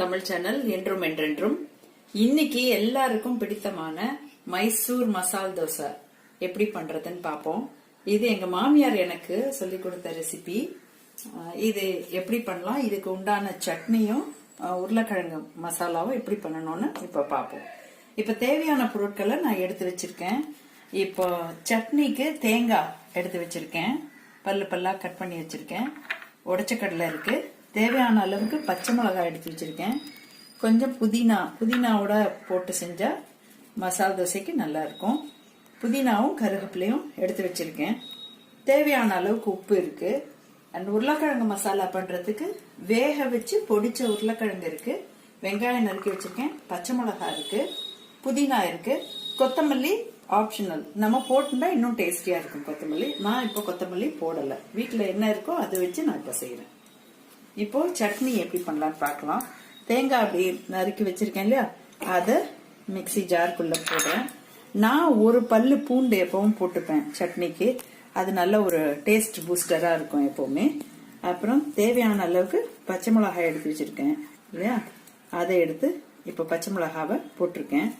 Tamil channel என்றும் என்றென்றும். இன்னைக்கு எல்லாருக்கும் பிடித்தமான மைசூர் மசால் தோசை எப்படி பண்றதுன்னு பாப்போம். இது எங்க மாமியார் எனக்கு சொல்லி கொடுத்த ரெசிபி. இது எப்படி பண்ணலாம், இதுக்கு உண்டான சட்னியும் உருளைக்கிழங்கு மசாலாவும் எப்படி பண்ணணும்னு இப்ப பாப்போம். இப்ப தேவையான பொருட்களை நான் எடுத்து வச்சிருக்கேன். இப்போ சட்னிக்கு தேங்காய் எடுத்து வச்சிருக்கேன், பல்லு பல்லா கட் பண்ணி வச்சிருக்கேன். உடைச்ச கடலை இருக்கு, தேவையான அளவுக்கு பச்சை மிளகாய் எடுத்து வச்சிருக்கேன், கொஞ்சம் புதினாவோட போட்டு செஞ்சா மசால் தோசைக்கு நல்லா இருக்கும். புதினாவும் கருவேப்பிலையும் எடுத்து வச்சிருக்கேன். தேவையான அளவுக்கு உப்பு இருக்கு. அண்ட் உருளைக்கிழங்கு மசாலா பண்றதுக்கு வேக வச்சு பொடிச்ச உருளைக்கிழங்கு இருக்கு, வெங்காயம் நறுக்கி வச்சிருக்கேன், பச்சை மிளகாய் இருக்கு, புதினா இருக்கு, கொத்தமல்லி ஆப்ஷனல், நம்ம போட்டுட்டா இன்னும் டேஸ்டியா இருக்கும் கொத்தமல்லி. நான் இப்போ கொத்தமல்லி போடல, வீட்டுல என்ன இருக்கோ அதை வச்சு நான் இப்ப செய்யறேன். இப்போ சட்னி எப்படி பண்ணலாம்னு பார்க்கலாம். தேங்காய் அப்படி நறுக்கி வச்சிருக்கேன் இல்லையா, அதை மிக்சி ஜாருக்குள்ள போடுறேன். நான் ஒரு பல்லு பூண்டு எப்பவும் போட்டுப்பேன் சட்னிக்கு, அது நல்ல ஒரு டேஸ்ட் பூஸ்டரா இருக்கும் எப்பவுமே. அப்புறம் தேவையான அளவுக்கு பச்சை மிளகாய் எடுத்து வச்சிருக்கேன் இல்லையா, அதை எடுத்து இப்ப பச்சை மிளகாவை போட்டிருக்கேன்.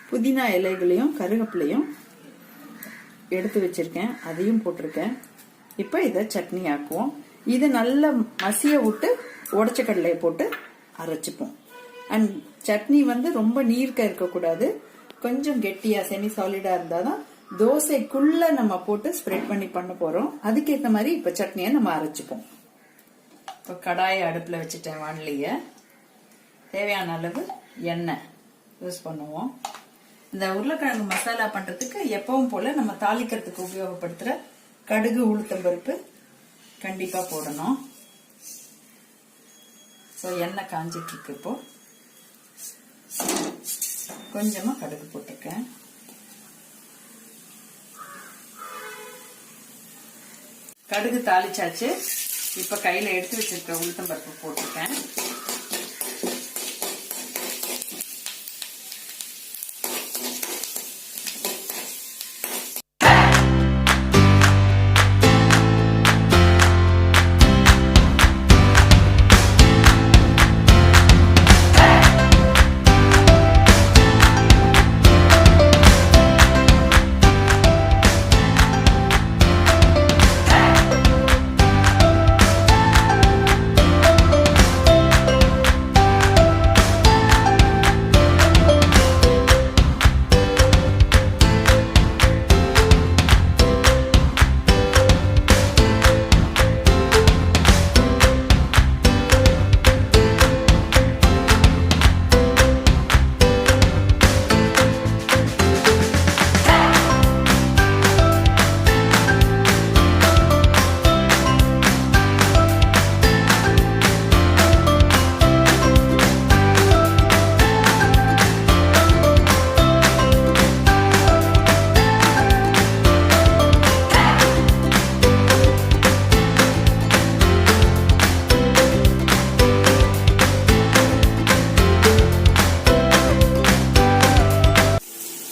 புதினா இலைகளையும் கருவேப்பிலையும் எடுத்து வச்சிருக்கேன், அதையும் போட்டிருக்கேன். இப்ப இதை சட்னி ஆக்குவோம். இது நல்ல மசிய விட்டு உடைச்ச கடலையை போட்டு அரைச்சிப்போம். அண்ட் சட்னி ரொம்ப நீர்க்க இருக்கக்கூடாது, கொஞ்சம் கெட்டியா செமி சாலிடா இருந்தாதான் தோசைக்குள்ள நம்ம போட்டு ஸ்ப்ரெட் பண்ணி பண்ண போறோம். அதுக்கேற்ற மாதிரி இப்ப சட்னியை நம்ம அரைச்சிப்போம். இப்ப கடாயை அடுப்புல வச்சுட்டேன், வானிலைய தேவையான அளவு எண்ணெய் யூஸ் பண்ணுவோம். இந்த உருளைக்கிழங்கு மசாலா பண்றதுக்கு எப்பவும் போல நம்ம தாளிக்கிறதுக்கு உபயோகப்படுத்துற கடுகு உளுத்தம்பருப்பு கண்டிப்பா போடணும். எண்ணெய் காஞ்சிட்டு இருக்கு. இப்போ கொஞ்சமா கடுகு போட்டிருக்கேன். கடுகு தாளிச்சாச்சு. இப்ப கையில எடுத்து வச்சிருக்க உளுத்தம்பருப்பு போட்டிருக்கேன்.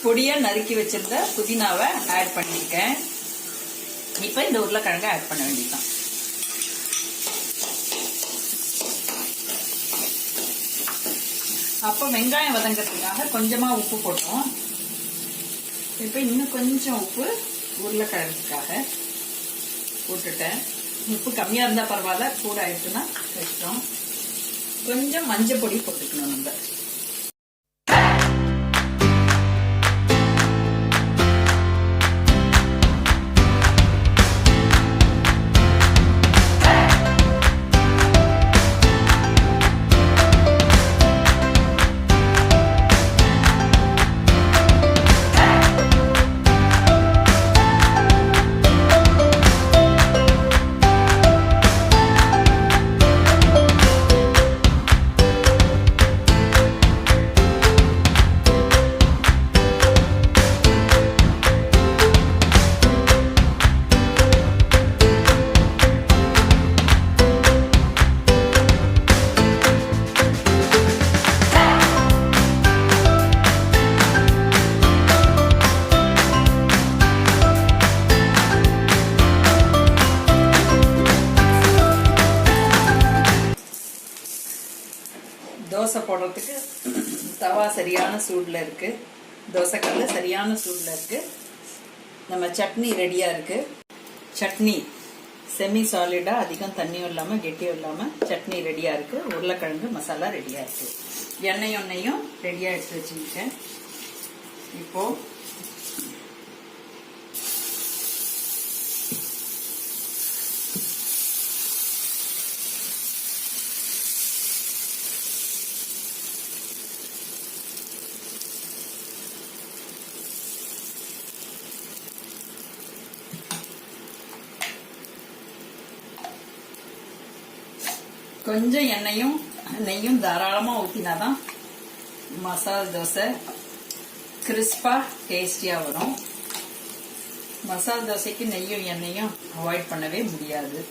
பொடியா நறுக்கி வச்சிருந்த புதினாவை ஆட் பண்ணிருக்கேன். இப்ப இந்த உருளைக்கிழங்கை ஆட் பண்ண வேண்டியதுதான். அப்ப வெங்காயம் வதங்கிறதுக்காக கொஞ்சமா உப்பு போட்டோம். இப்ப இன்னும் கொஞ்சம் உப்பு உருளைக்கிழங்குக்காக போட்டுட்டேன். உப்பு கம்மியா இருந்தா பரவாயில்ல, கூட ஆயிடுச்சுன்னா கஷ்டம். கொஞ்சம் மஞ்சள் பொடி போட்டுக்கணும். நம்ம தோசை போடுறதுக்கு தவா சரியான சூடில் இருக்குது, தோசைக்கல்ல சரியான சூடில் இருக்குது. நம்ம சட்னி ரெடியாக இருக்குது. சட்னி செமி சாலிடாக, அதிகம் தண்ணியும் இல்லாமல் கெட்டியும் இல்லாமல் சட்னி ரெடியாக இருக்குது. உருளைக்கிழங்கு மசாலா ரெடியாக இருக்குது. எண்ணெயும் ரெடியாக எடுத்து வச்சுக்கிட்டேன். இப்போது கொஞ்சம் எண்ணெயும் நெய்யும் தாராளமாக ஊற்றினாதான் மசால் தோசை கிறிஸ்பாக டேஸ்டியாக வரும். மசால் தோசைக்கு நெய்யும் எண்ணெயும் அவாய்ட் பண்ணவே முடியாது.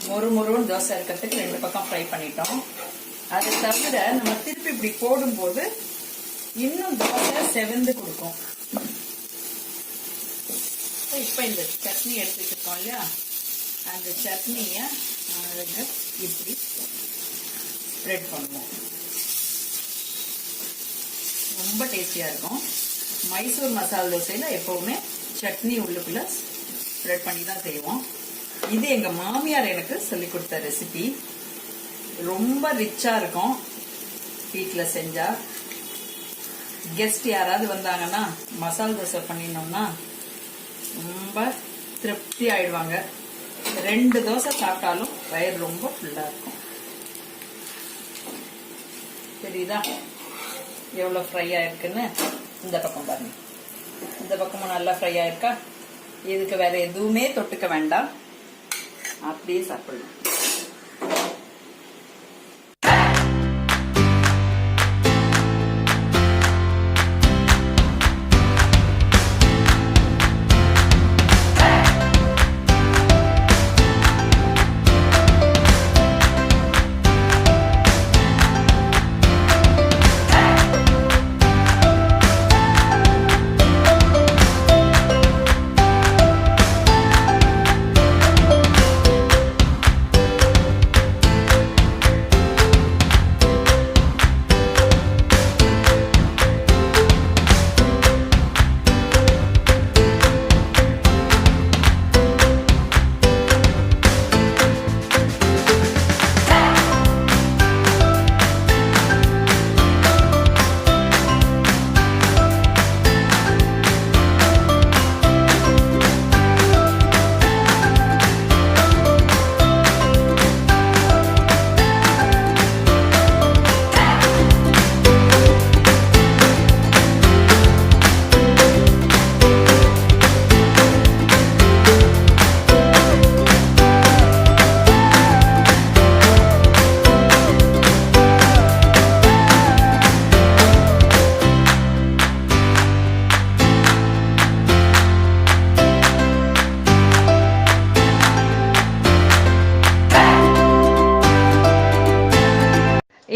மொறுமொறுன்னு தோசை இருக்கிறதுக்கு 2 பக்கம் ஃப்ரை பண்ணிட்டோம். அதை தவிர நம்ம திருப்பி இப்படி போடும்போது இன்னும் தோசை செவந்து கொடுக்கும். இப்போ இந்த சட்னி எடுத்து வச்சிருக்கோம் இல்லையா, அந்த சட்னியை இப்படி ஸ்ப்ரெட் பண்ணுவோம். ரொம்ப டேஸ்டியாக இருக்கும். மைசூர் மசால் தோசையில் எப்பவுமே சட்னி உள்ளுக்குள்ள ஸ்ப்ரெட் பண்ணி தான் செய்வோம். இது எங்க மாமியார் எனக்கு சொல்லி கொடுத்த ரெசிபி. ரொம்ப ரிச்சா இருக்கும். வீட்டில் செஞ்சா கெஸ்ட் யாராவது வந்தாங்கன்னா மசால் தோசை பண்ணினோம்னா ரொம்ப திருப்தி ஆயிடுவாங்க. 2 தோசை சாப்பிட்டாலும் வயிறு ரொம்ப ஃபுல்லா இருக்கும். தெரியுதா எவ்வளவு ஃப்ரை ஆயிருக்குன்னு? இந்த பக்கம் பாருங்க, இந்த பக்கமும் நல்லா ஃப்ரை ஆயிருக்கா. இதுக்கு வேற எதுவுமே தொட்டுக்க வேண்டாம், அப்படியே சாப்பிடலாம்.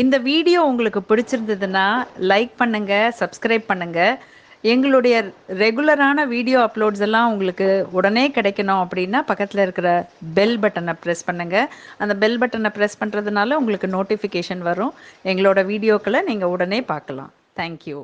இந்த வீடியோ உங்களுக்கு பிடிச்சிருந்ததுன்னா லைக் பண்ணுங்க, சப்ஸ்கிரைப் பண்ணுங்க. எங்களுடைய ரெகுலரான வீடியோ அப்லோட்ஸ் எல்லாம் உங்களுக்கு உடனே கிடைக்கணும் அப்படின்னா பக்கத்தில் இருக்கிற பெல் பட்டனை ப்ரெஸ் பண்ணுங்க. அந்த பெல் பட்டனை ப்ரெஸ் பண்ணுறதுனால உங்களுக்கு நோட்டிஃபிகேஷன் வரும். எங்களோட வீடியோக்களை நீங்கள் உடனே பார்க்கலாம். தேங்க்யூ.